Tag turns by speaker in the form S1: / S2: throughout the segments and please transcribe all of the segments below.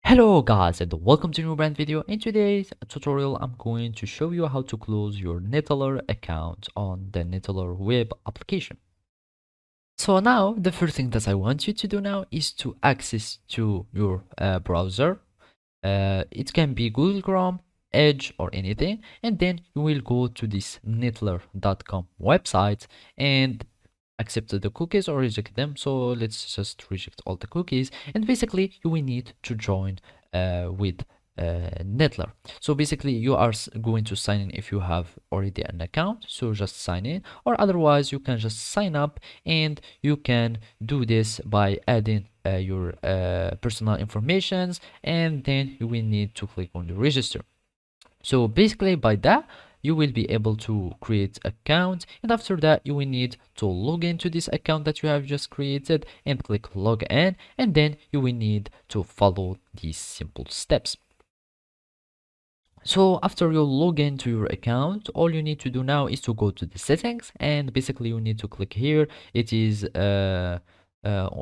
S1: Hello guys and welcome to a new brand video. In today's tutorial I'm going to show you how to close your Neteller account on the Neteller web application. So now the first thing that I want you to do now is to access to your browser. It can be Google Chrome, Edge or anything, and then you will go to this neteller.com website and accept the cookies or reject them. So let's just reject all the cookies, and basically you will need to join with Neteller. So basically you are going to sign in if you have already an account, so just sign in, or otherwise you can just sign up, and you can do this by adding your personal informations, and then you will need to click on the register. So basically by that you will be able to create account, and after that you will need to log into this account that you have just created and click log in, and then you will need to follow these simple steps. So after you log into your account, all you need to do now is to go to the settings, and basically you need to click here. It is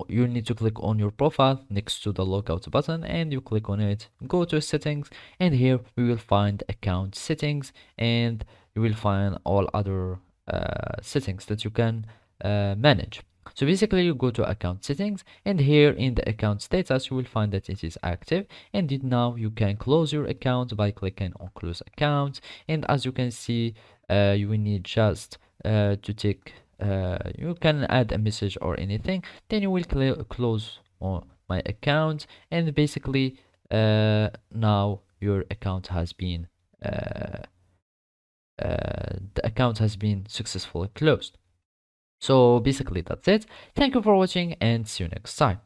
S1: you need to click on your profile next to the logout button, and you click on it, go to settings, and here we will find account settings, and you will find all other settings that you can manage. So basically you go to account settings, and here in the account status you will find that it is active, and now you can close your account by clicking on close account. And as you can see, you will need just to take you can add a message or anything, then you will close on my account, and basically now your account has been the account has been successfully closed. So basically that's it. Thank you for watching and see you next time.